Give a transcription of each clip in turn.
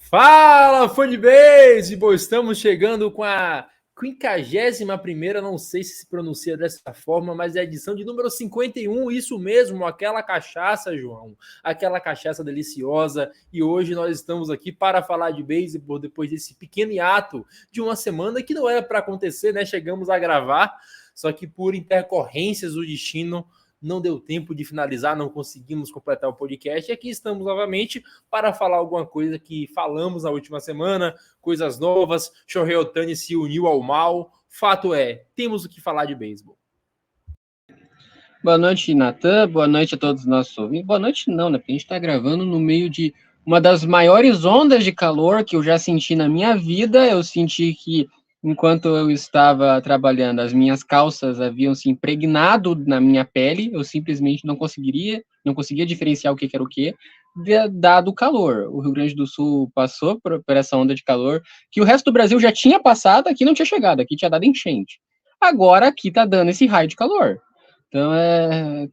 Fala, fã de beisebol! Estamos chegando com a 51ª, não sei se pronuncia dessa forma, mas é a edição de número 51, isso mesmo, aquela cachaça, João, aquela cachaça deliciosa. E hoje nós estamos aqui para falar de beisebol depois desse pequeno hiato de uma semana que não era para acontecer, né? Chegamos a gravar, só que por intercorrências do destino não deu tempo de finalizar, não conseguimos completar o podcast. E aqui estamos novamente para falar alguma coisa que falamos na última semana, coisas novas. Shohei Ohtani se uniu ao mal. Fato é, temos o que falar de beisebol. Boa noite, Natan. Boa noite a todos os nossos ouvintes. Boa noite não, né? Porque a gente está gravando no meio de uma das maiores ondas de calor que eu já senti na minha vida. Eu senti que, enquanto eu estava trabalhando, as minhas calças haviam se impregnado na minha pele. Eu simplesmente não conseguia diferenciar o que era o que, dado o calor. O Rio Grande do Sul passou por essa onda de calor, que o resto do Brasil já tinha passado, aqui não tinha chegado, aqui tinha dado enchente. Agora aqui tá dando esse raio de calor. Então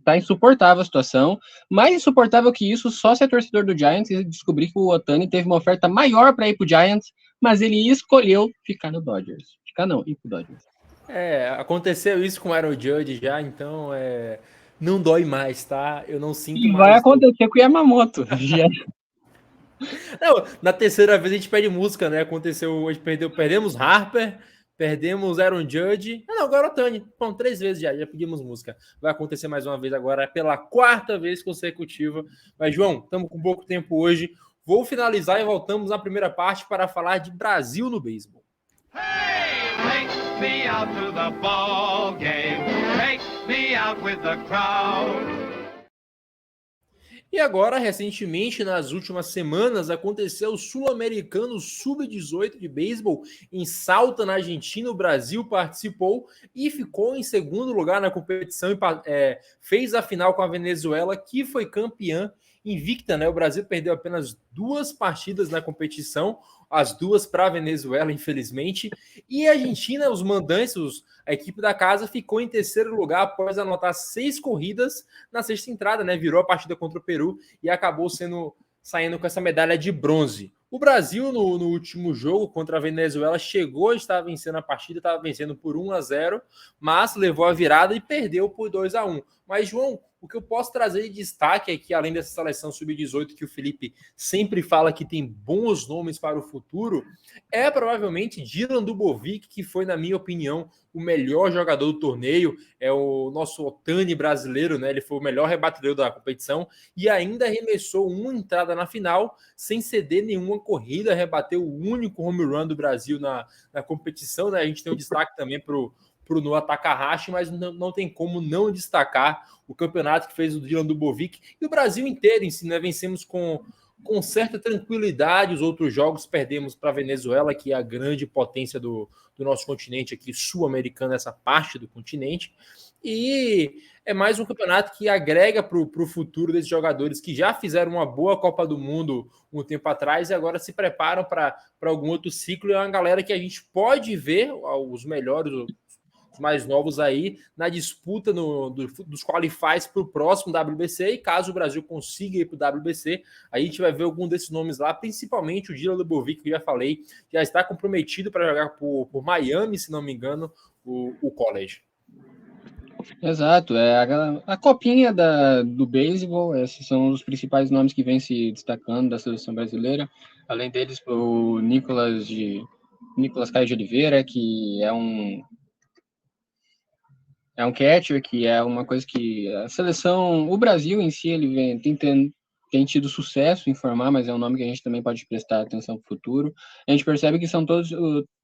tá insuportável a situação. Mais insuportável que isso, só se é torcedor do Giants e descobrir que o Ohtani teve uma oferta maior para ir pro Giants, mas ele escolheu ficar no Dodgers. Ficar não, ir pro Dodgers. Aconteceu isso com o Aaron Judge já, então não dói mais, tá? Eu não sinto E mais. vai acontecer com o Yamamoto. Não, na terceira vez a gente perde música, né? Aconteceu, hoje perdemos Harper, perdemos Aaron Judge. Não, agora o Ohtani. Bom, 3 vezes já pedimos música. Vai acontecer mais uma vez agora, pela 4ª vez consecutiva. Mas, João, estamos com pouco tempo hoje. Vou finalizar e voltamos na primeira parte para falar de Brasil no beisebol. Hey, take me out to the ball game. Take me out with the crowd. E agora, recentemente, nas últimas semanas, aconteceu o Sul-Americano Sub-18 de beisebol em Salta, na Argentina. O Brasil participou e ficou em segundo lugar na competição e fez a final com a Venezuela, que foi campeã invicta, né? O Brasil perdeu apenas 2 partidas na competição, as 2 para a Venezuela, infelizmente. E a Argentina, os mandantes, a equipe da casa, ficou em terceiro lugar após anotar 6 corridas na sexta entrada, né? Virou a partida contra o Peru e acabou saindo com essa medalha de bronze. O Brasil, no último jogo contra a Venezuela, chegou a estar vencendo a partida, estava vencendo por 1-0, mas levou a virada e perdeu por 2-1. Mas, João, o que eu posso trazer de destaque é que, além dessa seleção sub-18 que o Felipe sempre fala que tem bons nomes para o futuro, é provavelmente Dylan Dubovik, que foi, na minha opinião, o melhor jogador do torneio, é o nosso Ohtani brasileiro, né? Ele foi o melhor rebatedor da competição e ainda arremessou uma entrada na final sem ceder nenhuma corrida, rebateu o único home run do Brasil na competição, né? A gente tem um destaque também para o Noah Takahashi, mas não tem como não destacar o campeonato que fez o Dylan Dubovik e o Brasil inteiro em si, né? Vencemos com certa tranquilidade os outros jogos, perdemos para a Venezuela, que é a grande potência do nosso continente aqui, sul-americano, essa parte do continente, e é mais um campeonato que agrega para o futuro desses jogadores que já fizeram uma boa Copa do Mundo um tempo atrás e agora se preparam para algum outro ciclo. É uma galera que a gente pode ver os melhores, os mais novos aí, na disputa dos qualifies para o próximo WBC, e caso o Brasil consiga ir para o WBC, a gente vai ver algum desses nomes lá, principalmente o Dylan Dubovik, que eu já falei, já está comprometido para jogar por Miami, se não me engano, o college. Exato, a copinha do beisebol, esses são os principais nomes que vêm se destacando da seleção brasileira, além deles o Nicolas Caio de Oliveira, que é um catcher, que é uma coisa que a seleção, o Brasil em si, ele tem tido sucesso em formar, mas é um nome que a gente também pode prestar atenção no futuro. A gente percebe que são todos,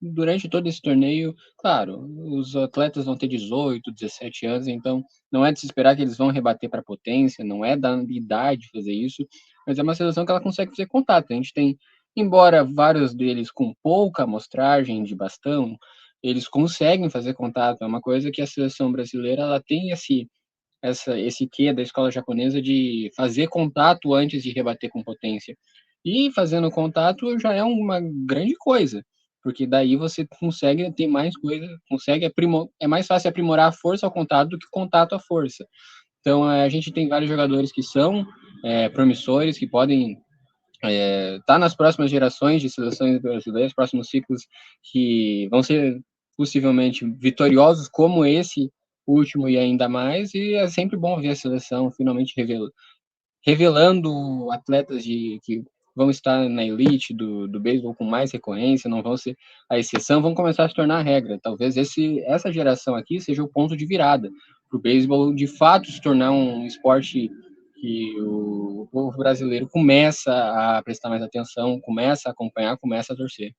durante todo esse torneio, claro, os atletas vão ter 18, 17 anos, então não é de se esperar que eles vão rebater para potência, não é da idade fazer isso, mas é uma seleção que ela consegue fazer contato. A gente tem, embora vários deles com pouca amostragem de bastão, eles conseguem fazer contato. É uma coisa que a seleção brasileira ela tem esse quê da escola japonesa de fazer contato antes de rebater com potência. E fazendo contato já é uma grande coisa, porque daí você consegue ter mais coisa, é mais fácil aprimorar a força ao contato do que o contato à força. Então a gente tem vários jogadores que são promissores, que podem Tá nas próximas gerações de seleções brasileiras, próximos ciclos que vão ser possivelmente vitoriosos como esse último e ainda mais, e é sempre bom ver a seleção finalmente revelando atletas que vão estar na elite do beisebol com mais recorrência, não vão ser a exceção, vão começar a se tornar a regra. Talvez essa geração aqui seja o ponto de virada para o beisebol de fato se tornar um esporte que o povo brasileiro começa a prestar mais atenção, começa a acompanhar, começa a torcer.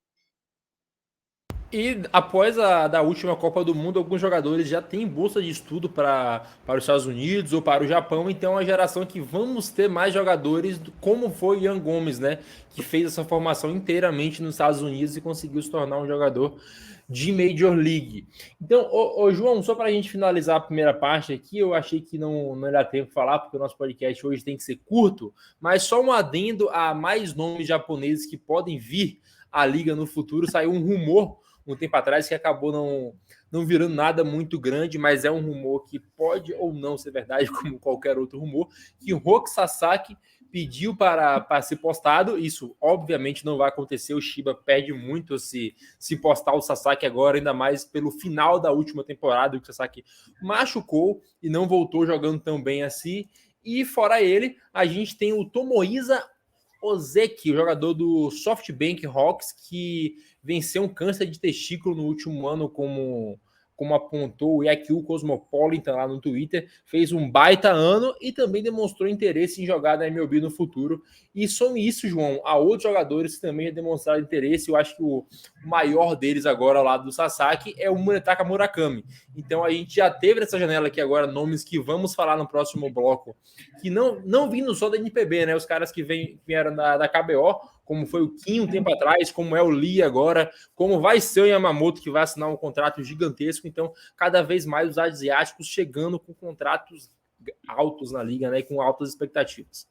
E após a da última Copa do Mundo, alguns jogadores já têm bolsa de estudo para os Estados Unidos ou para o Japão, então é uma geração que vamos ter mais jogadores, como foi o Ian Gomes, né? Que fez essa formação inteiramente nos Estados Unidos e conseguiu se tornar um jogador de Major League. Então, João, só para a gente finalizar a primeira parte aqui, eu achei que não era tempo de falar, porque o nosso podcast hoje tem que ser curto, mas só um adendo a mais nomes japoneses que podem vir à liga no futuro. Saiu um rumor um tempo atrás que acabou não virando nada muito grande, mas é um rumor que pode ou não ser verdade, como qualquer outro rumor, que o Roki Sasaki pediu para ser postado. Isso obviamente não vai acontecer, o Shiba perde muito se postar o Sasaki agora, ainda mais pelo final da última temporada, que o Sasaki machucou e não voltou jogando tão bem assim. E fora ele, a gente tem o Tomohisa Ozeki, o jogador do SoftBank Hawks, que venceu um câncer de testículo no último ano, como apontou o Yakyu Cosmopolitan lá no Twitter, fez um baita ano e também demonstrou interesse em jogar na MLB no futuro. E some isso, João, há outros jogadores que também demonstraram interesse. Eu acho que o maior deles agora ao lado do Sasaki é o Munetaka Murakami. Então a gente já teve nessa janela aqui agora nomes que vamos falar no próximo bloco, que não vindo só da NPB, né? Os caras que vieram da KBO, como foi o Kim um tempo atrás, como é o Lee agora, como vai ser o Yamamoto, que vai assinar um contrato gigantesco. Então, cada vez mais os asiáticos chegando com contratos altos na liga, né? E com altas expectativas.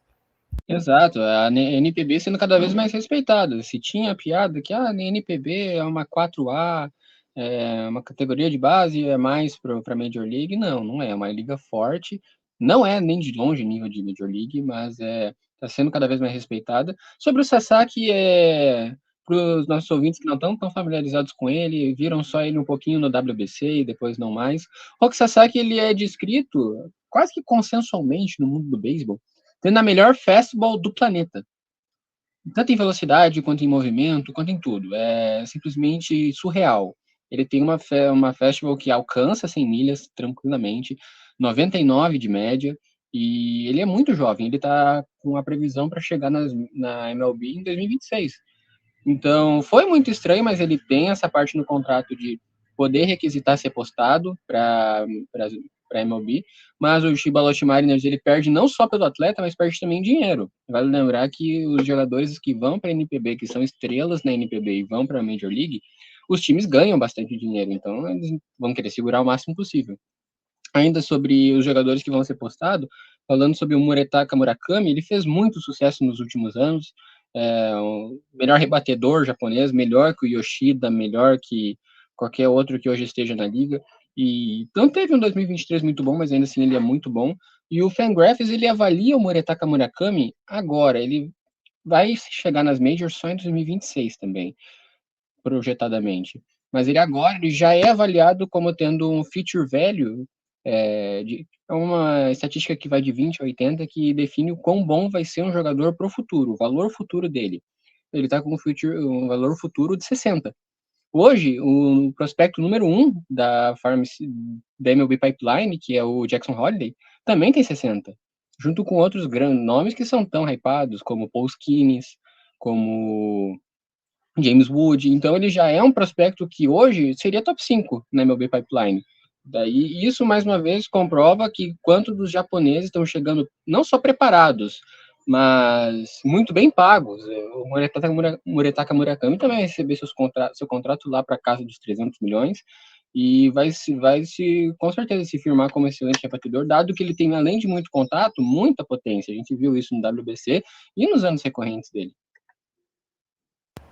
Exato, a NPB sendo cada vez mais respeitada. Se tinha a piada que a NPB é uma 4A, é uma categoria de base, é mais para Major League, não é. É uma liga forte, não é nem de longe nível de Major League, mas está sendo cada vez mais respeitada. Sobre o Sasaki, para os nossos ouvintes que não estão tão familiarizados com ele, viram só ele um pouquinho no WBC e depois não mais. O Roki Sasaki, ele é descrito quase que consensualmente no mundo do beisebol tendo a melhor fastball do planeta. Tanto em velocidade, quanto em movimento, quanto em tudo. É simplesmente surreal. Ele tem uma fastball que alcança 100 milhas tranquilamente, 99 de média, e ele é muito jovem. Ele está com a previsão para chegar na MLB em 2026. Então, foi muito estranho, mas ele tem essa parte no contrato de poder requisitar ser postado para MLB, mas o Chiba Lotte Mariners ele perde não só pelo atleta, mas perde também dinheiro. Vale lembrar que os jogadores que vão para a NPB, que são estrelas na NPB e vão para a Major League, os times ganham bastante dinheiro, então eles vão querer segurar o máximo possível. Ainda sobre os jogadores que vão ser postados, falando sobre o Munetaka Murakami, ele fez muito sucesso nos últimos anos, o melhor rebatedor japonês, melhor que o Yoshida, melhor que qualquer outro que hoje esteja na liga. E então teve um 2023 muito bom, mas ainda assim ele é muito bom. E o Fangraphs ele avalia o Munetaka Murakami agora. Ele vai chegar nas Majors só em 2026 também, projetadamente. Mas ele agora ele já é avaliado como tendo um feature value, é uma estatística que vai de 20 a 80, que define o quão bom vai ser um jogador para o futuro, o valor futuro dele. Ele está com um valor futuro de 60. Hoje, o prospecto número 1 da MLB Pipeline, que é o Jackson Holliday, também tem 60, junto com outros grandes nomes que são tão hypados, como Paul Skenes, como James Wood. Então, ele já é um prospecto que hoje seria top 5 na MLB Pipeline. Daí, isso, mais uma vez, comprova que quanto dos japoneses estão chegando não só preparados, mas muito bem pagos. O Munetaka Murakami também vai receber seu contrato lá para casa dos 300 milhões e vai se com certeza se firmar como excelente rebatedor, dado que ele tem, além de muito contato, muita potência. A gente viu isso no WBC e nos anos recorrentes dele.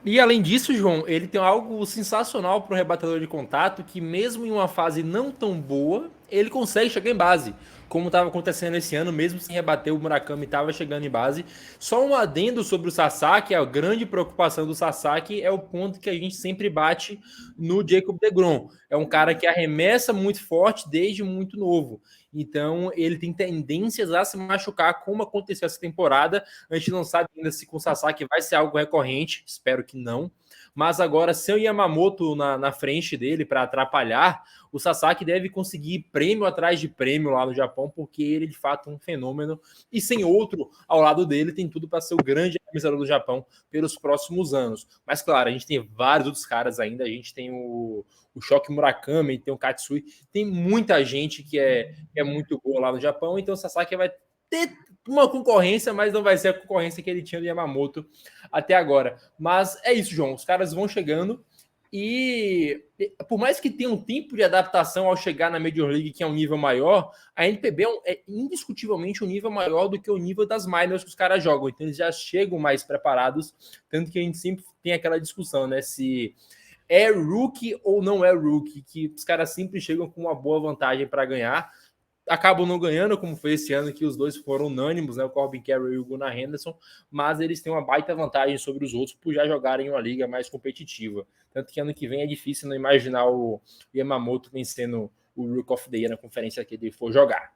E além disso, João, ele tem algo sensacional para o rebatedor de contato, que mesmo em uma fase não tão boa, ele consegue chegar em base, como estava acontecendo esse ano, mesmo sem rebater, o Murakami estava chegando em base. Só um adendo sobre o Sasaki, a grande preocupação do Sasaki é o ponto que a gente sempre bate no Jacob deGrom. É um cara que arremessa muito forte desde muito novo. Então, ele tem tendências a se machucar, como aconteceu essa temporada. A gente não sabe ainda se com o Sasaki vai ser algo recorrente, espero que não. Mas agora, sem o Yamamoto na frente dele para atrapalhar, o Sasaki deve conseguir prêmio atrás de prêmio lá no Japão, porque ele de fato é um fenômeno. E sem outro ao lado dele, tem tudo para ser o grande arremessador do Japão pelos próximos anos. Mas claro, a gente tem vários outros caras ainda. A gente tem o Shoki Murakami, tem o Katsui, tem muita gente que é muito boa lá no Japão. Então o Sasaki vai ter uma concorrência, mas não vai ser a concorrência que ele tinha do Yamamoto até agora. Mas é isso, João. Os caras vão chegando e por mais que tenha um tempo de adaptação ao chegar na Major League, que é um nível maior, a NPB é indiscutivelmente um nível maior do que o nível das minors que os caras jogam. Então eles já chegam mais preparados, tanto que a gente sempre tem aquela discussão, né? Se é rookie ou não é rookie, que os caras sempre chegam com uma boa vantagem para ganhar. Acabam não ganhando, como foi esse ano, que os dois foram unânimos, né? O Corbin Carroll e o Gunnar Henderson, mas eles têm uma baita vantagem sobre os outros por já jogarem em uma liga mais competitiva. Tanto que ano que vem é difícil não imaginar o Yamamoto vencendo o Rook of the Year na conferência que ele for jogar.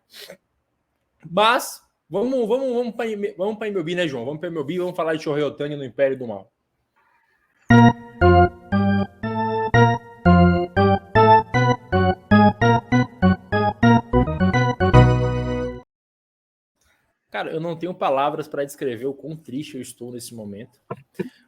Mas vamos para MLB, né, João? Vamos para MLB e vamos falar de Shohei Ohtani no Império do Mal. Cara, eu não tenho palavras para descrever o quão triste eu estou nesse momento.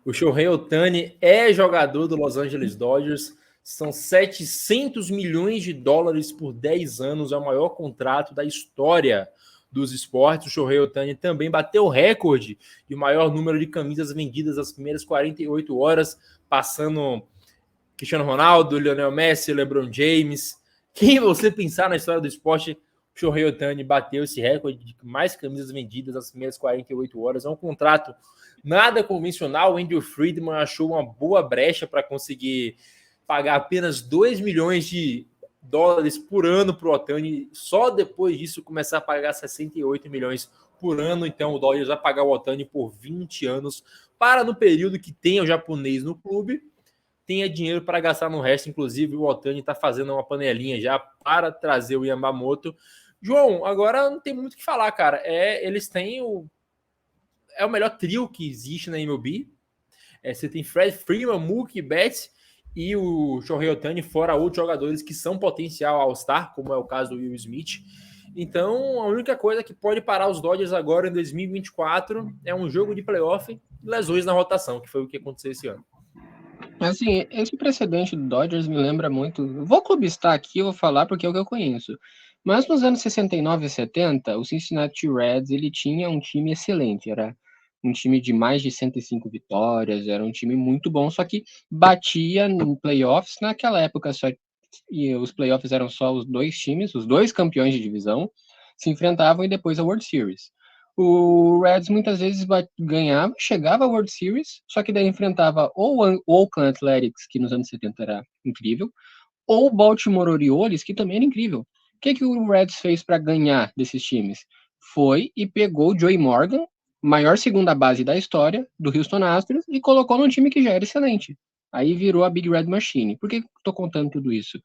O Shohei Ohtani é jogador do Los Angeles Dodgers. São 700 milhões de dólares por 10 anos. É o maior contrato da história dos esportes. O Shohei Ohtani também bateu o recorde de maior número de camisas vendidas nas primeiras 48 horas, passando Cristiano Ronaldo, Lionel Messi, LeBron James. Quem você pensar na história do esporte, o Shohei Ohtani bateu esse recorde de mais camisas vendidas nas primeiras 48 horas. É um contrato nada convencional. O Andrew Friedman achou uma boa brecha para conseguir pagar apenas 2 milhões de dólares por ano para o Ohtani. Só depois disso começar a pagar 68 milhões por ano. Então o Dodgers vai pagar o Ohtani por 20 anos para, no período que tenha o japonês no clube, tenha dinheiro para gastar no resto. Inclusive o Ohtani está fazendo uma panelinha já para trazer o Yamamoto. João, agora não tem muito o que falar, cara. Eles têm o melhor trio que existe na MLB. Você tem Fred Freeman, Mookie Betts e o Shohei Ohtani, fora outros jogadores que são potencial All-Star, como é o caso do Will Smith. Então, a única coisa que pode parar os Dodgers agora em 2024 é um jogo de playoff e lesões na rotação, que foi o que aconteceu esse ano. Assim, esse precedente do Dodgers me lembra muito... Vou clubistar aqui, eu vou falar porque é o que eu conheço. Mas nos anos 69 e 70, o Cincinnati Reds ele tinha um time excelente. Era um time de mais de 105 vitórias, era um time muito bom, só que batia em playoffs. Naquela época, e os playoffs eram só os dois times, os dois campeões de divisão, se enfrentavam e depois a World Series. O Reds muitas vezes ganhava, chegava à World Series, só que daí enfrentava ou o Oakland Athletics, que nos anos 70 era incrível, ou o Baltimore Orioles, que também era incrível. O que o Reds fez para ganhar desses times? Foi e pegou o Joey Morgan, maior segunda base da história do Houston Astros, e colocou num time que já era excelente. Aí virou a Big Red Machine. Por que estou contando tudo isso?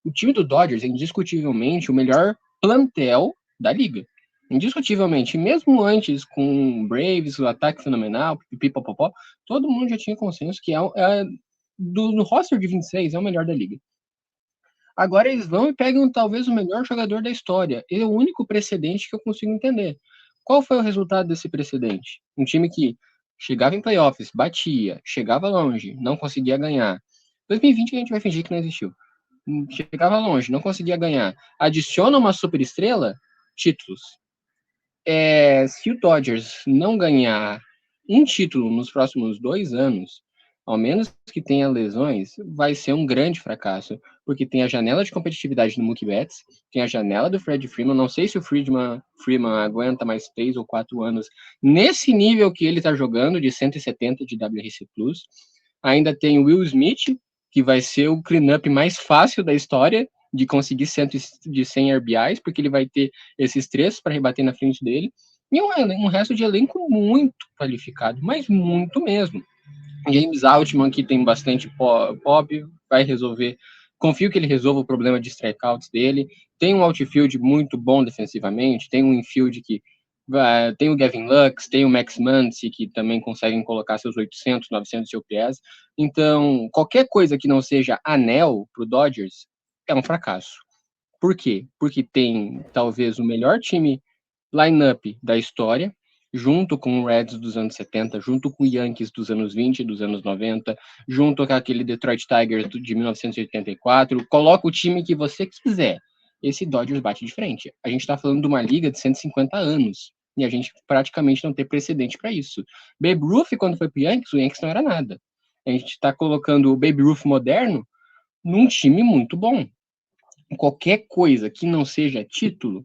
O time do Dodgers é indiscutivelmente o melhor plantel da liga. Indiscutivelmente. Mesmo antes, com o Braves, o ataque fenomenal, pipipopopó, todo mundo já tinha consenso que do roster de 26 é o melhor da liga. Agora eles vão e pegam talvez o melhor jogador da história. É o único precedente que eu consigo entender. Qual foi o resultado desse precedente? Um time que chegava em playoffs, batia, chegava longe, não conseguia ganhar. 2020 a gente vai fingir que não existiu. Chegava longe, não conseguia ganhar. Adiciona uma superestrela, títulos. Se o Dodgers não ganhar um título nos próximos 2 anos, ao menos que tenha lesões, vai ser um grande fracasso, porque tem a janela de competitividade do Mookie Betts, tem a janela do Fred Freeman. Não sei se o Freeman aguenta mais 3 ou 4 anos nesse nível que ele está jogando, de 170 de WRC+. Ainda tem o Will Smith, que vai ser o cleanup mais fácil da história de conseguir 100 RBIs, porque ele vai ter esses 3 para rebater na frente dele, e um resto de elenco muito qualificado, mas muito mesmo. James Altman, que tem bastante pop, vai resolver. Confio que ele resolva o problema de strikeouts dele. Tem um outfield muito bom defensivamente, tem um infield que tem o Gavin Lux, tem o Max Muncy, que também conseguem colocar seus 800, 900 de OPS. Então, qualquer coisa que não seja anel para o Dodgers é um fracasso. Por quê? Porque tem talvez o melhor time lineup da história, junto com o Reds dos anos 70, junto com o Yankees dos anos 20, dos anos 90, junto com aquele Detroit Tigers de 1984. Coloca o time que você quiser. Esse Dodgers bate de frente. A gente está falando de uma liga de 150 anos. E a gente praticamente não tem precedente para isso. Babe Ruth, quando foi pro Yankees, o Yankees não era nada. A gente está colocando o Babe Ruth moderno num time muito bom. Qualquer coisa que não seja título,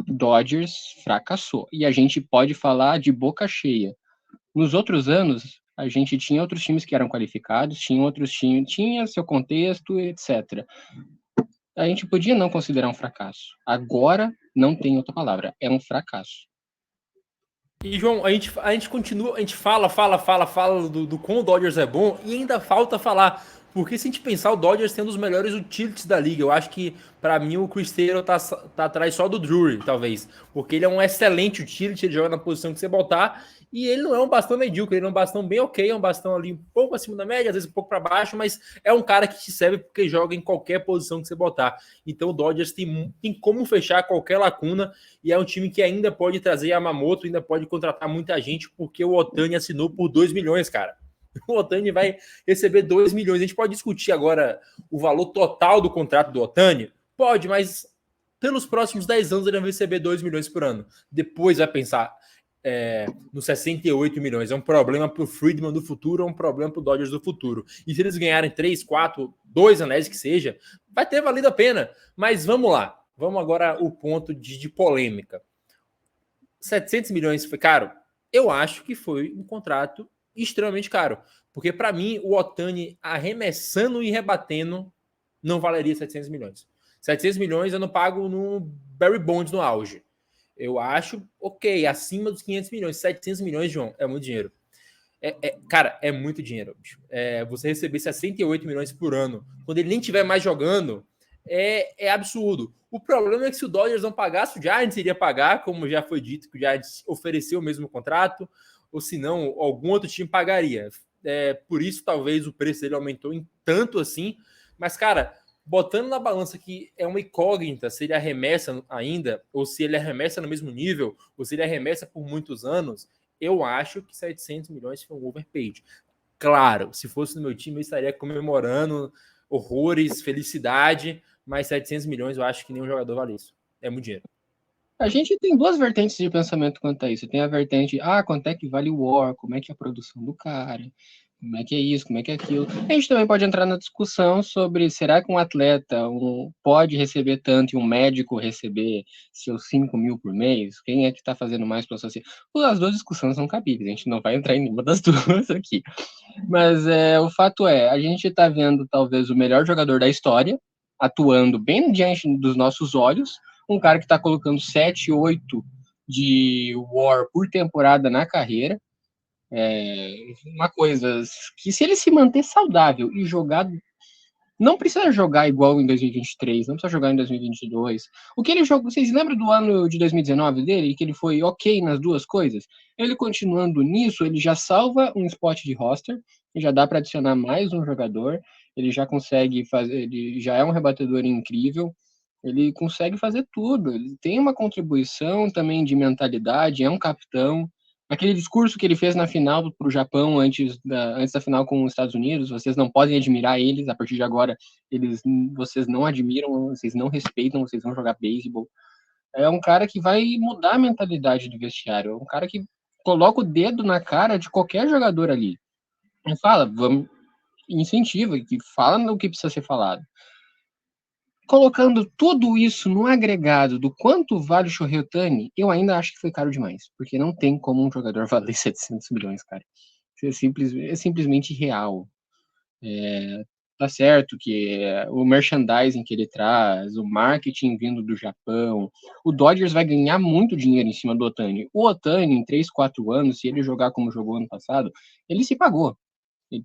Dodgers fracassou. E a gente pode falar de boca cheia. Nos outros anos, a gente tinha outros times que eram qualificados, tinha outros times, tinha seu contexto, etc. A gente podia não considerar um fracasso. Agora, não tem outra palavra. É um fracasso. E, João, a gente continua, a gente fala do quão o Dodgers é bom e ainda falta falar. Porque se a gente pensar, o Dodgers tem um dos melhores utilities da liga. Eu acho que, pra mim, o Chris Taylor tá atrás só do Drury, talvez. Porque ele é um excelente utility, ele joga na posição que você botar. E ele não é um bastão medíocre, ele é um bastão bem ok, é um bastão ali um pouco acima da média, às vezes um pouco para baixo, mas é um cara que te serve porque joga em qualquer posição que você botar. Então o Dodgers tem como fechar qualquer lacuna e é um time que ainda pode trazer Yamamoto, ainda pode contratar muita gente, porque o Ohtani assinou por 2 milhões, cara. O Ohtani vai receber 2 milhões. A gente pode discutir agora o valor total do contrato do Ohtani? Pode, mas pelos próximos 10 anos ele vai receber 2 milhões por ano. Depois vai pensar nos 68 milhões. É um problema para o Friedman do futuro, é um problema para o Dodgers do futuro. E se eles ganharem 3, 4, 2 anéis que seja, vai ter valido a pena. Mas vamos lá. Vamos agora ao ponto de polêmica. 700 milhões foi caro? Eu acho que foi um contrato extremamente caro. Porque, para mim, o Ohtani arremessando e rebatendo não valeria 700 milhões. 700 milhões eu não pago no Barry Bonds no auge. Eu acho, ok, acima dos 500 milhões. 700 milhões, João, é muito dinheiro. Cara, é muito dinheiro. Você receber 68 milhões por ano, quando ele nem estiver mais jogando, é absurdo. O problema é que se o Dodgers não pagasse, o Giants iria pagar, como já foi dito, que o Giants ofereceu o mesmo contrato, ou se não, algum outro time pagaria. Por isso, talvez, o preço dele aumentou em tanto assim. Mas, cara, botando na balança que é uma incógnita se ele arremessa ainda, ou se ele arremessa no mesmo nível, ou se ele arremessa por muitos anos, eu acho que 700 milhões foi um overpaid. Claro, se fosse no meu time, eu estaria comemorando horrores, felicidade, mas 700 milhões eu acho que nenhum jogador vale isso. É muito dinheiro. A gente tem duas vertentes de pensamento quanto a isso. Tem a vertente, quanto é que vale o War, como é que é a produção do cara, como é que é isso, como é que é aquilo. A gente também pode entrar na discussão sobre será que um atleta pode receber tanto e um médico receber seus 5 mil por mês? Quem é que está fazendo mais para a sociedade? As duas discussões são cabíveis, a gente não vai entrar em nenhuma das duas aqui. Mas o fato é, a gente está vendo talvez o melhor jogador da história atuando bem diante dos nossos olhos, um cara que está colocando 7, 8 de War por temporada na carreira. Uma coisa que, se ele se manter saudável e jogar, não precisa jogar igual em 2023, não precisa jogar em 2022. O que ele jogou, vocês lembram do ano de 2019 dele, que ele foi ok nas duas coisas? Ele continuando nisso, ele já salva um spot de roster, já dá para adicionar mais um jogador, ele já consegue fazer, ele já é um rebatedor incrível, ele consegue fazer tudo, ele tem uma contribuição também de mentalidade, é um capitão. Aquele discurso que ele fez na final para o Japão, antes da final com os Estados Unidos, vocês não podem admirar eles, a partir de agora, vocês não admiram, vocês não respeitam, vocês vão jogar beisebol. É um cara que vai mudar a mentalidade do vestiário, é um cara que coloca o dedo na cara de qualquer jogador ali. E fala, vamos, incentiva, que fala no que precisa ser falado. Colocando tudo isso no agregado do quanto vale o Shohei Ohtani, eu ainda acho que foi caro demais. Porque não tem como um jogador valer 700 milhões, cara. É simplesmente irreal. tá certo que o merchandising que ele traz, o marketing vindo do Japão, o Dodgers vai ganhar muito dinheiro em cima do Ohtani. O Ohtani, em 3, 4 anos, se ele jogar como jogou ano passado, ele se pagou. Ele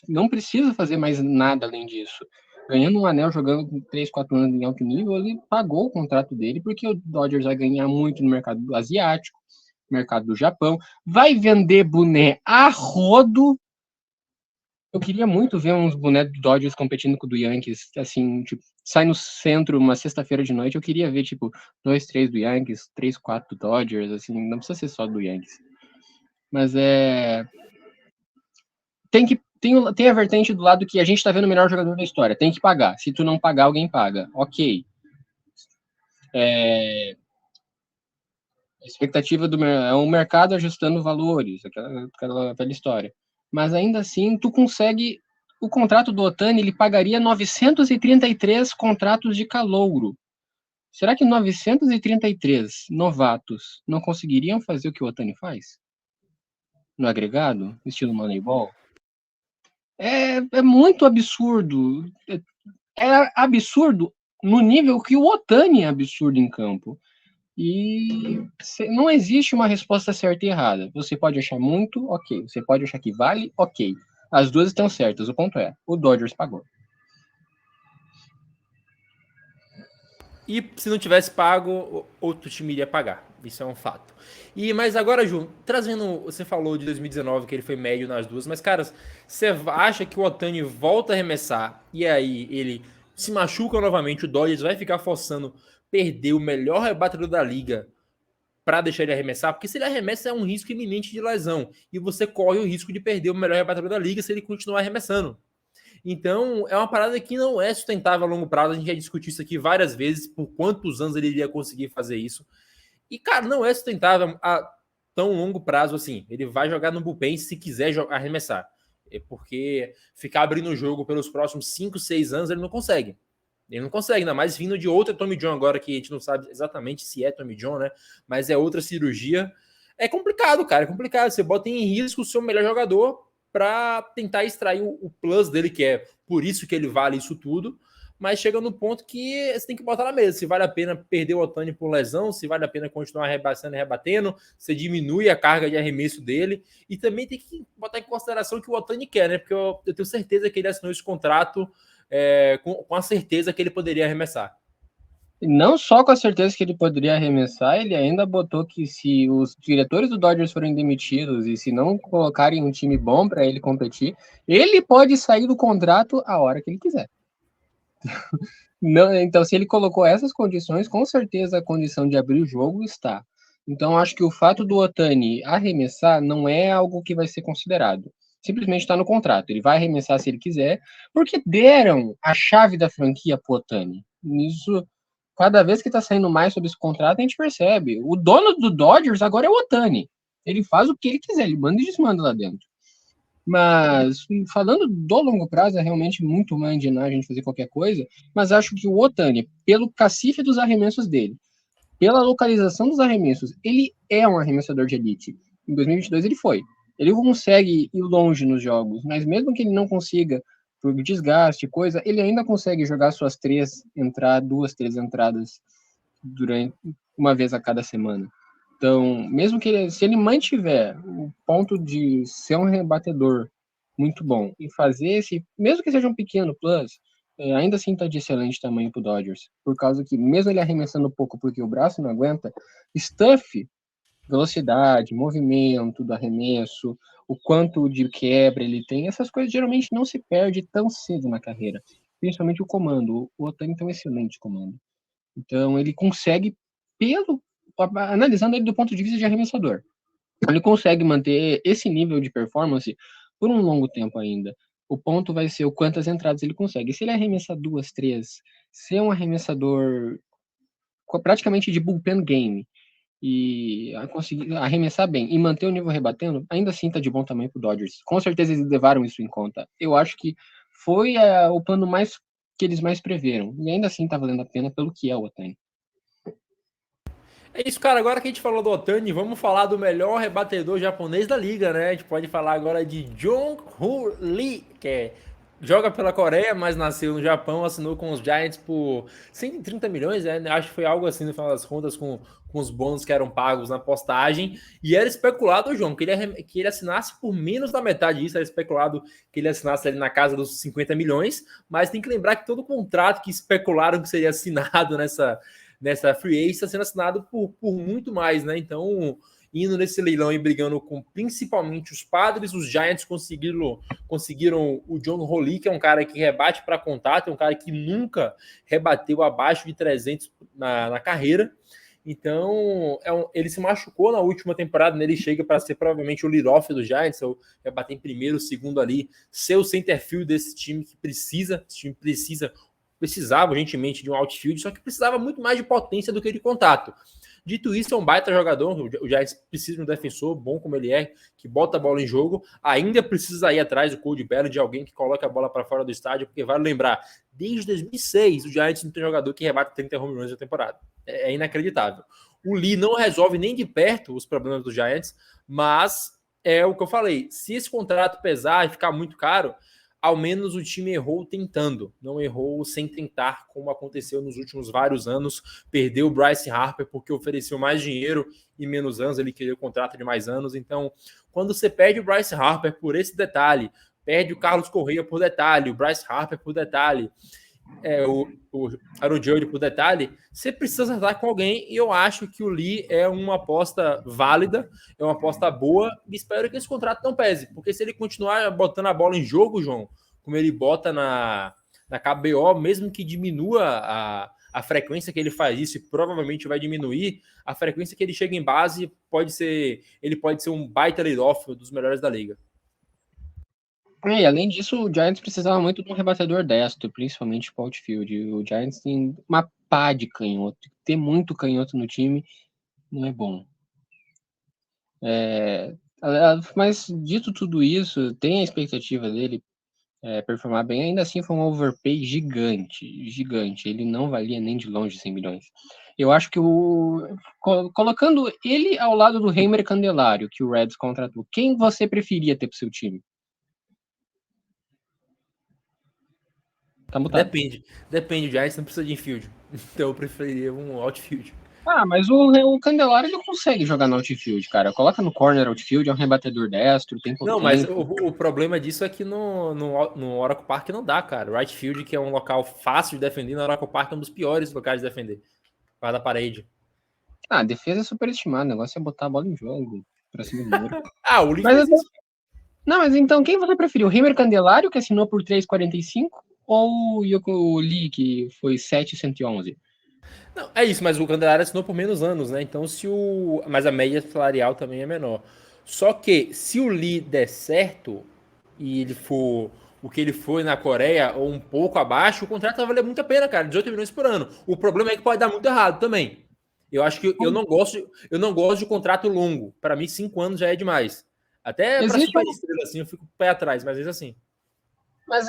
não precisa fazer mais nada além disso. Ganhando um anel, jogando 3, 4 anos em alto nível, ele pagou o contrato dele, porque o Dodgers vai ganhar muito no mercado asiático, no mercado do Japão, vai vender boné a rodo. Eu queria muito ver uns bonecos do Dodgers competindo com o do Yankees, assim, tipo, sai no centro uma sexta-feira de noite, eu queria ver, tipo, 2, 3 do Yankees, 3, 4 do Dodgers, assim, não precisa ser só do Yankees. Mas tem a vertente do lado que a gente tá vendo o melhor jogador da história, tem que pagar. Se tu não pagar, alguém paga. Ok. A expectativa é um mercado ajustando valores, aquela velha história. Mas ainda assim, tu consegue. O contrato do Ohtani, ele pagaria 933 contratos de calouro. Será que 933 novatos não conseguiriam fazer o que o Ohtani faz? No agregado, estilo Moneyball? É muito absurdo. É absurdo no nível que o Ohtani é absurdo em campo. E não existe uma resposta certa e errada. Você pode achar muito, ok. Você pode achar que vale, ok. As duas estão certas. O ponto é, o Dodgers pagou. E se não tivesse pago, outro time iria pagar. Isso é um fato. Mas agora, Ju, trazendo. Você falou de 2019 que ele foi médio nas duas, mas, cara, você acha que o Ohtani volta a arremessar e aí ele se machuca novamente? O Dodgers vai ficar forçando perder o melhor rebatedor da liga para deixar ele arremessar? Porque se ele arremessa é um risco iminente de lesão. E você corre o risco de perder o melhor rebatedor da liga se ele continuar arremessando. Então, é uma parada que não é sustentável a longo prazo. A gente já discutiu isso aqui várias vezes, por quantos anos ele iria conseguir fazer isso. E, cara, não é sustentável a tão longo prazo assim. Ele vai jogar no bullpen se quiser arremessar. É porque ficar abrindo o jogo pelos próximos 5, 6 anos ele não consegue. Ele não consegue, ainda mais vindo de outra Tommy John agora, que a gente não sabe exatamente se é Tommy John, né? Mas é outra cirurgia. É complicado, cara, é complicado. Você bota em risco o seu melhor jogador para tentar extrair o plus dele, que é por isso que ele vale isso tudo, mas chega no ponto que você tem que botar na mesa, se vale a pena perder o Ohtani por lesão, se vale a pena continuar rebatendo e rebatendo, você diminui a carga de arremesso dele, e também tem que botar em consideração que o Ohtani quer, né, porque eu tenho certeza que ele assinou esse contrato com a certeza que ele poderia arremessar. Não só com a certeza que ele poderia arremessar, ele ainda botou que se os diretores do Dodgers forem demitidos e se não colocarem um time bom para ele competir, ele pode sair do contrato a hora que ele quiser. Não, então, se ele colocou essas condições, com certeza a condição de abrir o jogo está. Então, acho que o fato do Ohtani arremessar não é algo que vai ser considerado. Simplesmente está no contrato. Ele vai arremessar se ele quiser, porque deram a chave da franquia para o Ohtani. Isso, cada vez que está saindo mais sobre esse contrato, a gente percebe. O dono do Dodgers agora é o Ohtani. Ele faz o que ele quiser, ele manda e desmanda lá dentro. Mas, falando do longo prazo, é realmente muito uma engrenagem a gente fazer qualquer coisa, mas acho que o Ohtani, pelo cacife dos arremessos dele, pela localização dos arremessos, ele é um arremessador de elite. Em 2022 ele foi. Ele consegue ir longe nos jogos, mas mesmo que ele não consiga, por desgaste, coisa, ele ainda consegue jogar suas 2, 3 entradas durante uma vez a cada semana. Então, mesmo que se ele mantiver o ponto de ser um rebatedor muito bom e fazer esse, mesmo que seja um pequeno plus, ainda assim está de excelente tamanho para o Dodgers, por causa que mesmo ele arremessando pouco porque o braço não aguenta, stuff, velocidade, movimento do arremesso, o quanto de quebra ele tem, essas coisas geralmente não se perde tão cedo na carreira, principalmente o comando. O Ohtani tem um excelente comando. Então, ele consegue, analisando ele do ponto de vista de arremessador, ele consegue manter esse nível de performance por um longo tempo ainda. O ponto vai ser o quantas entradas ele consegue. Se ele arremessar 2, 3, ser um arremessador praticamente de bullpen game e conseguir arremessar bem e manter o nível rebatendo, ainda assim tá de bom tamanho pro Dodgers. Com certeza eles levaram isso em conta. Eu acho que foi o plano que eles mais preveram. E ainda assim tá valendo a pena pelo que é o Ohtani. É isso, cara. Agora que a gente falou do Ohtani, vamos falar do melhor rebatedor japonês da liga, né? A gente pode falar agora de Jong-Hoo Lee, que é Joga pela Coreia, mas nasceu no Japão, assinou com os Giants por 130 milhões, né? Acho que foi algo assim no final das contas, com os bônus que eram pagos na postagem. E era especulado, João, que ele assinasse por menos da metade disso. Era especulado que ele assinasse ali na casa dos 50 milhões. Mas tem que lembrar que todo contrato que especularam que seria assinado nessa free agency está sendo assinado por muito mais, né? Então, indo nesse leilão e brigando com principalmente os Padres, os Giants conseguiram o John Holley, que é um cara que rebate para contato, é um cara que nunca rebateu abaixo de 300 na carreira. Então, ele se machucou na última temporada, né? Ele chega para ser provavelmente o lead-off do Giants, ou rebater em primeiro, segundo ali, ser o center field desse time que precisa, esse time precisava urgentemente de um outfield, só que precisava muito mais de potência do que de contato. Dito isso, é um baita jogador, o Giants precisa de um defensor bom como ele é, que bota a bola em jogo, ainda precisa ir atrás do Cody Bellinger, de alguém que coloca a bola para fora do estádio, porque vale lembrar, desde 2006 o Giants não tem jogador que rebate 30 home runs na temporada. É inacreditável. O Lee não resolve nem de perto os problemas do Giants, mas é o que eu falei, se esse contrato pesar e ficar muito caro, ao menos o time errou tentando, não errou sem tentar, como aconteceu nos últimos vários anos. Perdeu o Bryce Harper porque ofereceu mais dinheiro e menos anos, ele queria o contrato de mais anos. Então, quando você perde o Bryce Harper por esse detalhe, perde o Carlos Correa por detalhe, o Bryce Harper por detalhe, o Aaron Judge por detalhe, você precisa acertar com alguém, e eu acho que o Lee é uma aposta válida, é uma aposta boa, e espero que esse contrato não pese, porque se ele continuar botando a bola em jogo, João, como ele bota na KBO, mesmo que diminua a frequência que ele faz isso, e provavelmente vai diminuir, a frequência que ele chega em base ele pode ser um baita lead-off dos melhores da liga. E além disso, o Giants precisava muito de um rebatedor destro, principalmente para o outfield. O Giants tem uma pá de canhoto. Ter muito canhoto no time não é bom. Mas dito tudo isso, tem a expectativa dele performar bem. Ainda assim, foi um overpay gigante. Ele não valia nem de longe 100 milhões. Eu acho que colocando ele ao lado do Heimer Candelário, que o Reds contratou, quem você preferia ter para o seu time? Tá mutado. Depende, o Giants não precisa de infield. Então eu preferiria um outfield. Mas o Candelário ele consegue jogar no outfield, cara. Coloca no corner outfield, é um rebatedor destro, tem potência. Não, mas o problema disso é que no Oracle Park não dá, cara. Right field, que é um local fácil de defender, no Oracle Park é um dos piores locais de defender. Por causa da parede. A defesa é superestimada, o negócio é botar a bola em jogo pra cima do muro. O Lee fez isso. Não, mas então, quem você preferiu? O Heimer Candelário, que assinou por 3,45, ou o Yoko Lee, que foi 7,111? Não, é isso, mas o Candelário assinou por menos anos, né? Então, mas a média salarial também é menor. Só que, se o Lee der certo, e ele for o que ele foi na Coreia, ou um pouco abaixo, o contrato vai valer muito a pena, cara. 18 milhões por ano. O problema é que pode dar muito errado também. Eu acho que eu não gosto de contrato longo. Para mim, 5 anos já é demais. Até para super estrela, assim, eu fico pé atrás, mas é assim. Mas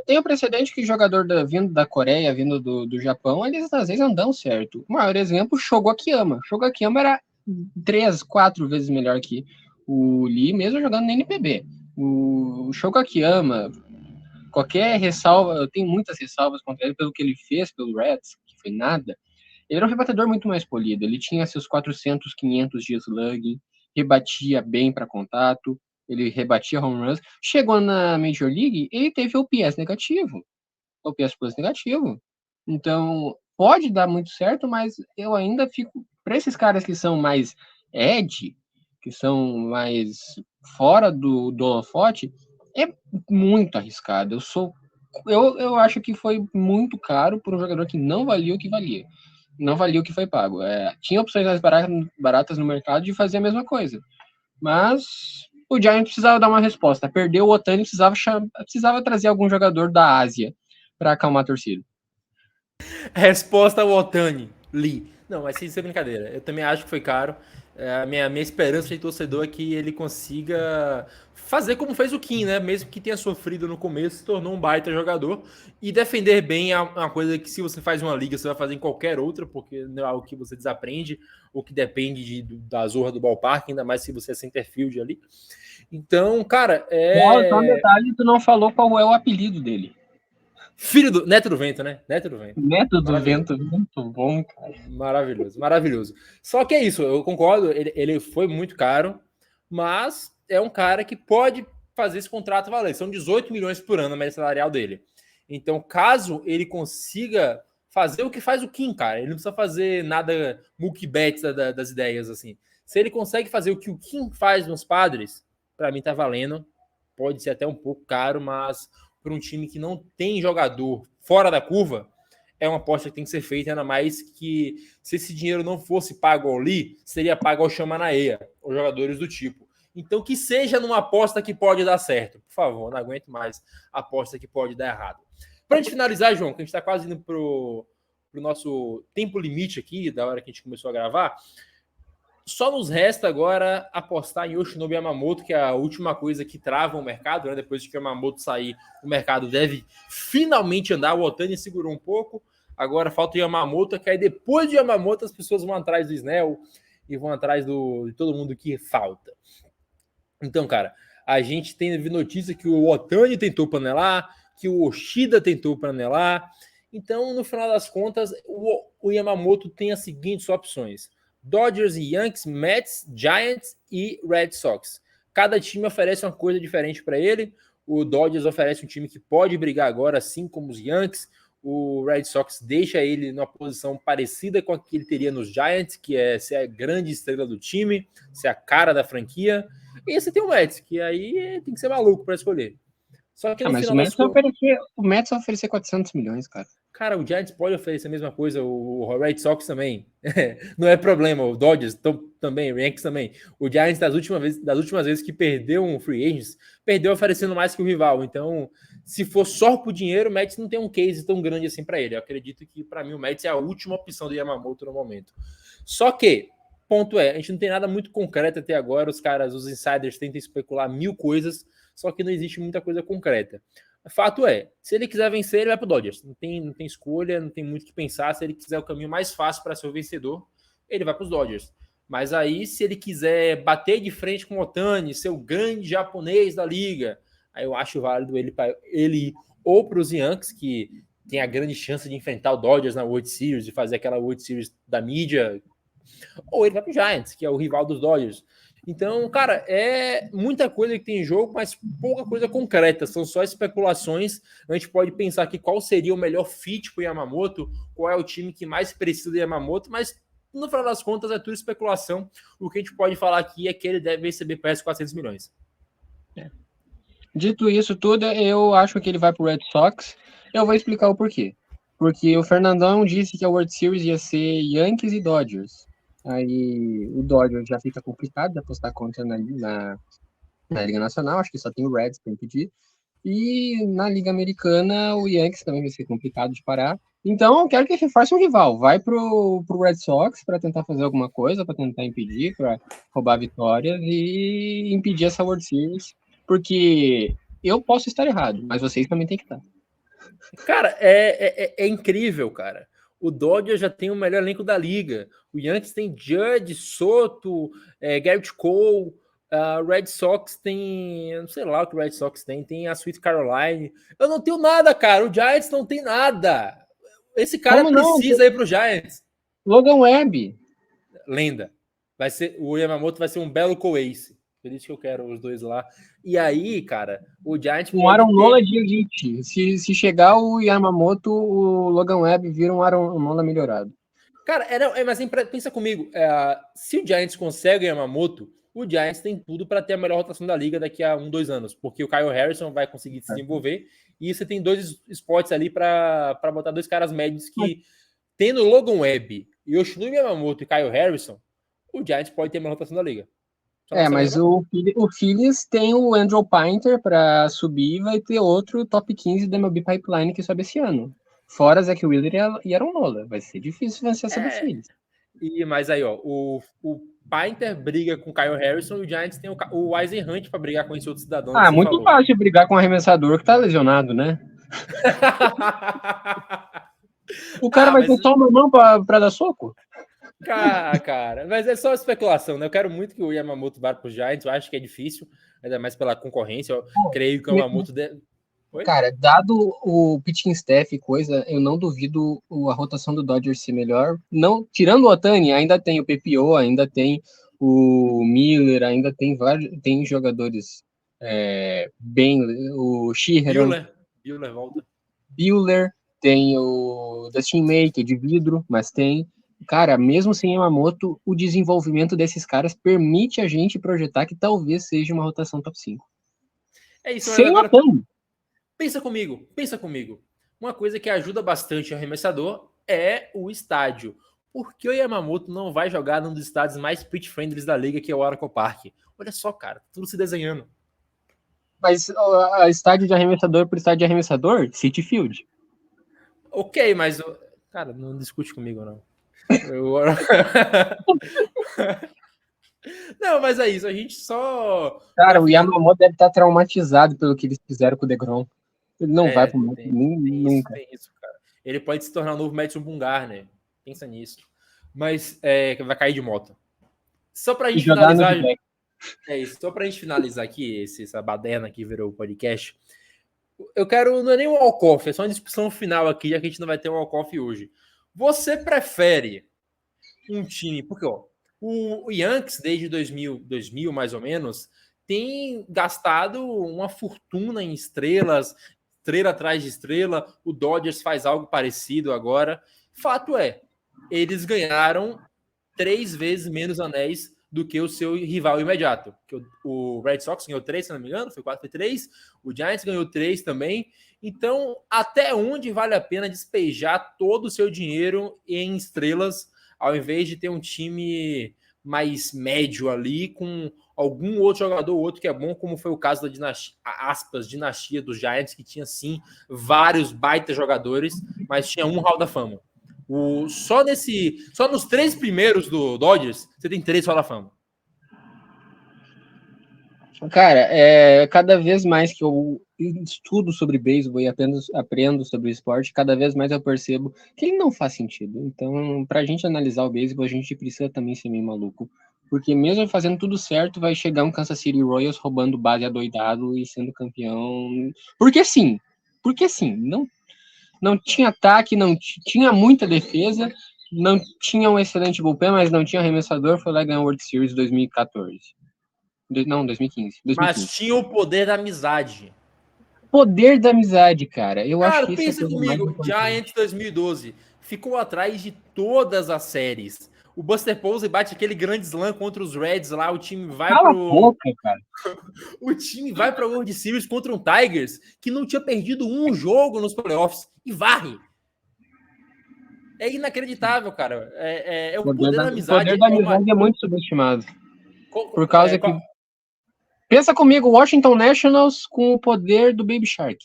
tem o precedente que jogador vindo da Coreia, vindo do Japão, eles às vezes não dão certo. O maior exemplo, Shogo Akiyama. Shogo Akiyama era 3, 4 vezes melhor que o Lee, mesmo jogando na NPB. O Shogo Akiyama, qualquer ressalva, eu tenho muitas ressalvas contra ele pelo que ele fez pelo Reds, que foi nada. Ele era um rebatedor muito mais polido. Ele tinha seus 400, 500 de slug, rebatia bem para contato, ele rebatia home runs. Chegou na Major League, ele teve OPS negativo. OPS plus negativo. Então, pode dar muito certo, mas eu ainda fico... Para esses caras que são mais edge, que são mais fora do holofote, é muito arriscado. Eu acho que foi muito caro por um jogador que não valia o que valia. Não valia o que foi pago. Tinha opções mais baratas no mercado de fazer a mesma coisa. Mas o Giants precisava dar uma resposta. Perdeu o Ohtani, precisava trazer algum jogador da Ásia para acalmar a torcida. Resposta ao Ohtani, Lee. Não, mas sem ser brincadeira. Eu também acho que foi caro. A minha esperança de torcedor é que ele consiga fazer como fez o Kim, né? Mesmo que tenha sofrido no começo, se tornou um baita jogador. E defender bem é uma coisa que, se você faz uma liga, você vai fazer em qualquer outra, porque não é algo que você desaprende, ou que depende da zorra do ballpark, ainda mais se você é centerfield ali. Então, cara, Só um detalhe, tu não falou qual é o apelido dele. Filho do Neto do Vento, né? Neto do Vento. Neto do Vento, muito bom, cara. Maravilhoso, maravilhoso. Só que é isso, eu concordo, ele foi muito caro, mas é um cara que pode fazer esse contrato valer. São 18 milhões por ano a média salarial dele. Então, caso ele consiga fazer o que faz o Kim, cara, ele não precisa fazer nada multi-bets das ideias, assim. Se ele consegue fazer o que o Kim faz nos Padres, para mim tá valendo. Pode ser até um pouco caro, mas para um time que não tem jogador fora da curva, é uma aposta que tem que ser feita, ainda mais que, se esse dinheiro não fosse pago ao Lee, seria pago ao Chamanaia, os jogadores do tipo. Então, que seja numa aposta que pode dar certo. Por favor, não aguento mais aposta que pode dar errado. Para a gente finalizar, João, que a gente está quase indo para o nosso tempo limite aqui, da hora que a gente começou a gravar, só nos resta agora apostar em Yoshinobu Yamamoto, que é a última coisa que trava o mercado, né? Depois que o Yamamoto sair, o mercado deve finalmente andar. O Ohtani segurou um pouco, agora falta o Yamamoto, que aí depois de Yamamoto as pessoas vão atrás do Snell e vão atrás de todo mundo que falta. Então, cara, a gente tem notícia que o Ohtani tentou panelar, que o Yoshida tentou panelar. Então, no final das contas, o Yamamoto tem as seguintes opções: Dodgers e Yankees, Mets, Giants e Red Sox. Cada time oferece uma coisa diferente para ele. O Dodgers oferece um time que pode brigar agora, assim como os Yankees. O Red Sox deixa ele numa posição parecida com a que ele teria nos Giants, que é ser a grande estrela do time, ser a cara da franquia. E você tem o Mets, que aí tem que ser maluco para escolher. Só que no Mas final o Mets vai oferecer 400 milhões, cara. Cara, o Giants pode oferecer a mesma coisa, o Red Sox também. Não é problema, o Dodgers também, o Yankees também. O Giants, das últimas vezes que perdeu um free agents, perdeu oferecendo mais que o rival. Então, se for só por dinheiro, o Mets não tem um case tão grande assim para ele. Eu acredito que, para mim, o Mets é a última opção do Yamamoto no momento. Só que, ponto é, a gente não tem nada muito concreto até agora. Os insiders tentam especular mil coisas, só que não existe muita coisa concreta. Fato é, se ele quiser vencer, ele vai pro Dodgers. Não tem escolha, não tem muito o que pensar. Se ele quiser o caminho mais fácil para ser o vencedor, ele vai para os Dodgers. Mas aí, se ele quiser bater de frente com o Ohtani, ser o grande japonês da liga, aí eu acho válido ele ir ou para os Yankees, que tem a grande chance de enfrentar o Dodgers na World Series, de fazer aquela World Series da mídia, ou ele vai para o Giants, que é o rival dos Dodgers. Então, cara, é muita coisa que tem em jogo, mas pouca coisa concreta. São só especulações. A gente pode pensar aqui qual seria o melhor fit para o Yamamoto, qual é o time que mais precisa do Yamamoto, mas no final das contas é tudo especulação. O que a gente pode falar aqui é que ele deve receber perto de 400 milhões. Dito isso tudo, eu acho que ele vai pro Red Sox. Eu vou explicar o porquê. Porque o Fernandão disse que a World Series ia ser Yankees e Dodgers. Aí o Dodgers já fica complicado de apostar contra na Liga Nacional, acho que só tem o Reds para impedir. E na Liga Americana, o Yankees também vai ser complicado de parar. Então, eu quero que ele faça um rival. Vai pro Red Sox para tentar fazer alguma coisa, para tentar impedir, para roubar vitórias e impedir essa World Series. Porque eu posso estar errado, mas vocês também têm que estar. Cara, é incrível, cara. O Dodgers já tem o melhor elenco da liga. O Yankees tem Judge, Soto, Garrett Cole. Red Sox tem... Eu não sei lá o que o Red Sox tem. Tem a Sweet Caroline. Eu não tenho nada, cara. O Giants não tem nada. Esse cara precisa ir pro Giants. Logan Webb. Lenda. O Yamamoto vai ser um belo co-ace. Por isso que eu quero os dois lá. E aí, cara, o Giants... Um Aaron Nola de elite. Se chegar o Yamamoto, o Logan Webb vira um Aaron Nola melhorado. Cara, mas pensa comigo. Se o Giants consegue o Yamamoto, o Giants tem tudo para ter a melhor rotação da liga daqui a 1-2 anos. Porque o Kyle Harrison vai conseguir se desenvolver. E você tem dois spots ali para botar dois caras médios que, tendo Logan Webb, Yoshinobu Yamamoto e Kyle Harrison, o Giants pode ter a melhor rotação da liga. Mas o Phillies tem o Andrew Painter para subir e vai ter outro top 15 da MLB Pipeline que sobe esse ano. Fora Zach Wheeler e Aaron Nola. Vai ser difícil vencer essa do Phillies. Mas aí, ó, Painter briga com o Kyle Harrison e o Giants tem o Eisenhunt para brigar com esse outro cidadão. Ah, muito fácil brigar com um arremessador que tá lesionado, né? O cara vai ter só uma mão pra dar soco? Cara, mas é só especulação, né? Eu quero muito que o Yamamoto vá para os Giants, eu acho que é difícil, ainda mais pela concorrência. Eu creio que o Yamamoto... Cara, dado o pitching staff e coisa, eu não duvido a rotação do Dodgers ser melhor. Não, tirando o Ohtani, ainda tem o PPO, ainda tem o Miller, ainda tem tem jogadores bem... O Sheehan... Buehler volta. Buehler, tem o Dustin May, que é de vidro, mas tem... Cara, mesmo sem Yamamoto, o desenvolvimento desses caras permite a gente projetar que talvez seja uma rotação top 5. É isso, sem agora... Ohtani. Pensa comigo. Uma coisa que ajuda bastante o arremessador é o estádio. Por que o Yamamoto não vai jogar num dos estádios mais pitch-friendly da liga, que é o Oracle Park? Olha só, cara, tudo se desenhando. Mas a estádio de arremessador por estádio de arremessador? Citi Field. Ok, mas... Cara, não discute comigo, não. Não, mas é isso, a gente só... Cara, o Yamamoto deve estar traumatizado pelo que eles fizeram com o DeGrom. Ele não vai pro nunca. Tem isso, cara. Ele pode se tornar o novo Madison Bumgarner, né? Pensa nisso. Mas vai cair de moto. Só pra gente finalizar... É isso, só pra gente finalizar aqui, essa baderna que virou o podcast, eu quero... Não é nem um walk-off, é só uma discussão final aqui, já que a gente não vai ter um walk-off hoje. Você prefere um time... Porque, ó, o Yankees, desde 2000 mais ou menos, tem gastado uma fortuna em estrelas, estrela atrás de estrela. O Dodgers faz algo parecido agora. Fato é, eles ganharam 3 vezes menos anéis do que o seu rival imediato. O Red Sox ganhou 3, se não me engano, foi 4, foi 3. O Giants ganhou 3 também. Então, até onde vale a pena despejar todo o seu dinheiro em estrelas, ao invés de ter um time mais médio ali, com algum outro jogador ou outro que é bom, como foi o caso da dinastia dos Giants, que tinha, sim, vários baita jogadores, mas tinha um Hall da Fama. Só nos 3 primeiros do Dodgers, você tem 3 Hall da Fama. Cara, cada vez mais que eu estudo sobre beisebol e aprendo sobre o esporte, cada vez mais eu percebo que ele não faz sentido. Então, pra gente analisar o beisebol, a gente precisa também ser meio maluco. Porque mesmo fazendo tudo certo, vai chegar um Kansas City Royals roubando base adoidado e sendo campeão. Porque sim. Não tinha ataque, não tinha muita defesa, não tinha um excelente bullpen, mas não tinha arremessador, foi lá e ganhou o World Series 2014. Não, 2015. Mas tinha o poder da amizade. Poder da amizade, cara. Eu acho que pensa comigo, Giants 2012 ficou atrás de todas as séries. O Buster Posey bate aquele grande slam contra os Reds lá, o time vai cara. O time vai para o World Series contra um Tigers que não tinha perdido um jogo nos playoffs e varre. É inacreditável, cara. O poder da amizade. O poder da amizade é muito subestimado. Por causa que... Pensa comigo, Washington Nationals com o poder do Baby Shark.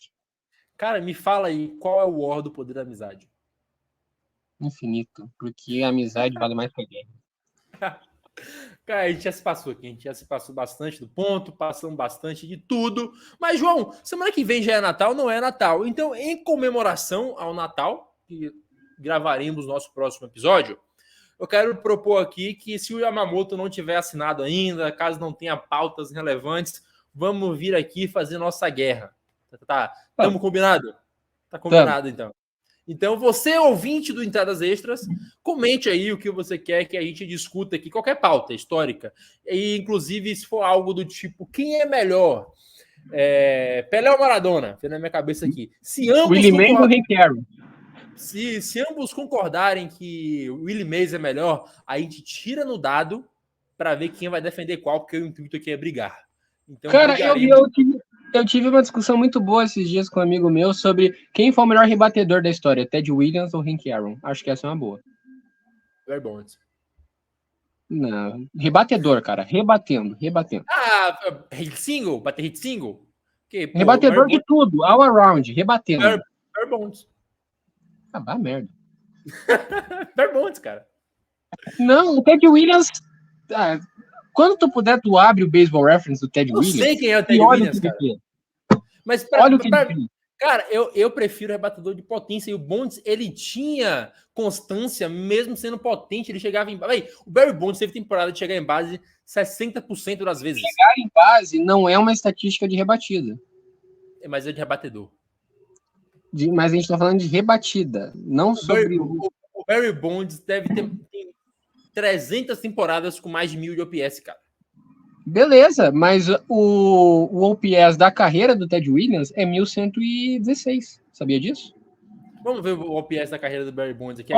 Cara, me fala aí, qual é o war do poder da amizade? Infinito, porque a amizade vale mais que a guerra. Cara, a gente já se passou aqui, a gente já se passou bastante do ponto, passamos bastante de tudo. Mas, João, semana que vem já é Natal, não é Natal. Então, em comemoração ao Natal, que gravaremos nosso próximo episódio, eu quero propor aqui que, se o Yamamoto não tiver assinado ainda, caso não tenha pautas relevantes, vamos vir aqui fazer nossa guerra. Estamos combinado? Tá combinado, então. Então, você, ouvinte do Entradas Extras, comente aí o que você quer que a gente discuta aqui, qualquer pauta histórica. E, inclusive, se for algo do tipo, quem é melhor? Pelé ou Maradona? Vem na minha cabeça aqui. Se ambos Willie Mays ou Hank Aaron? Se ambos concordarem que o Willie Mays é melhor, a gente tira no dado para ver quem vai defender qual, porque o intuito aqui é brigar. Então, cara, eu tive uma discussão muito boa esses dias com um amigo meu sobre quem foi o melhor rebatedor da história, Ted Williams ou Hank Aaron. Acho que essa é uma boa. Very Bonds. Não, rebatedor, cara. Rebatendo. Hit single? Bater hit single? Rebatedor de tudo, all around, rebatendo. Very Bonds. Acabar merda. Very Bonds, cara. Não, o Ted Williams Quando tu puder, tu abre o Baseball Reference do Ted Eu Williams. sei quem é o Ted e olha Williams, o que cara. ele fez. Mas Olha o que ele fez. cara, eu prefiro rebatedor de potência. E o Bonds, ele tinha constância, mesmo sendo potente. Ele chegava em base. O Barry Bonds teve temporada de chegar em base 60% das vezes. Chegar em base não é uma estatística de rebatida. Mas é de rebatedor. Mas a gente tá falando de rebatida, não sobre o Barry Bonds deve ter 300 temporadas com mais de 1.000 de OPS, cara. Beleza, mas o OPS da carreira do Ted Williams é 1.116. Sabia disso? Vamos ver o OPS da carreira do Barry Bonds aqui.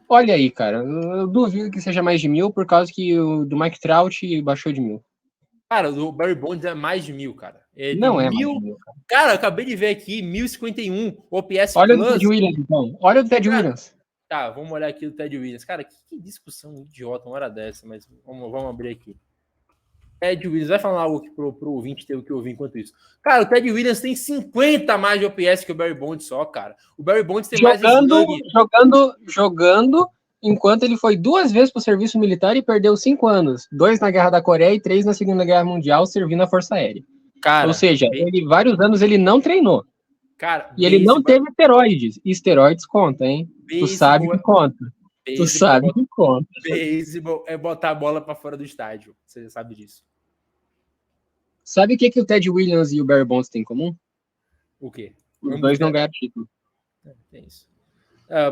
Olha aí, cara. Eu duvido que seja mais de 1.000, por causa que o do Mike Trout baixou de 1.000. Cara, o Barry Bonds é mais de 1.000, cara. Não é mais de 1.000, cara. Cara, eu acabei de ver aqui, 1.051 OPS Olha o Ted Williams, então. Olha o Ted Williams. Tá, vamos olhar aqui o Ted Williams. Cara, que discussão idiota uma hora dessa, mas vamos abrir aqui. Ted Williams, vai falar algo aqui pro ouvinte ter o que ouvir enquanto isso. Cara, o Ted Williams tem 50 mais de OPS que o Barry Bonds só, cara. O Barry Bonds tem mais jogando enquanto ele foi 2 vezes pro serviço militar e perdeu 5 anos. 2 na Guerra da Coreia e 3 na Segunda Guerra Mundial, servindo a Força Aérea. Cara, ou seja, vários anos ele não treinou. Cara, e ele não teve esteroides. E esteroides conta, hein? Tu sabe que conta. Tu sabe que conta. Beisebol é botar a bola pra fora do estádio. Você sabe disso. Sabe o que o Ted Williams e o Barry Bonds têm em comum? O quê? Os dois não ganharam título. Tem isso.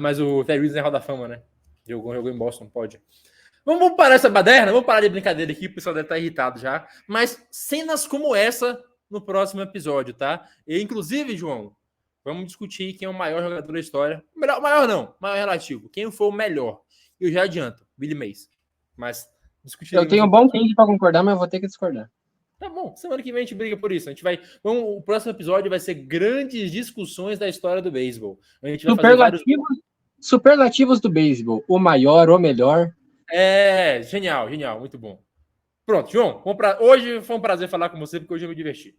Mas o Ted Williams é Hall da Fama, né? Jogou em Boston, pode. Vamos parar essa baderna? Vamos parar de brincadeira aqui, o pessoal deve estar irritado já. Mas cenas como essa no próximo episódio, tá? E, inclusive, João, vamos discutir quem é o maior jogador da história. Maior não, maior relativo. Quem foi o melhor? Eu já adianto, Billy Mays. Mas discutir. Eu tenho um bom case para concordar, mas eu vou ter que discordar. Tá bom, semana que vem a gente briga por isso. A gente vai. O próximo episódio vai ser grandes discussões da história do beisebol. A gente vai superlativos do beisebol. O maior, o melhor. Genial, muito bom. Pronto, João, hoje foi um prazer falar com você, porque hoje eu me diverti.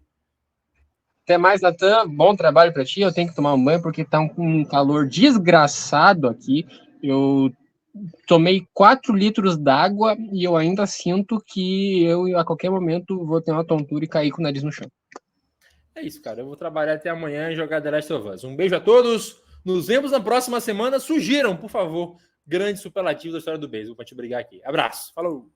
Até mais, Natan. Bom trabalho para ti. Eu tenho que tomar um banho, porque tá um calor desgraçado aqui. Eu tomei 4 litros d'água e eu ainda sinto que eu, a qualquer momento, vou ter uma tontura e cair com o nariz no chão. É isso, cara. Eu vou trabalhar até amanhã e jogar The Last of Us. Um beijo a todos. Nos vemos na próxima semana. Sugiram, por favor, grandes superlativos da história do beisebol pra te brigar aqui. Abraço. Falou.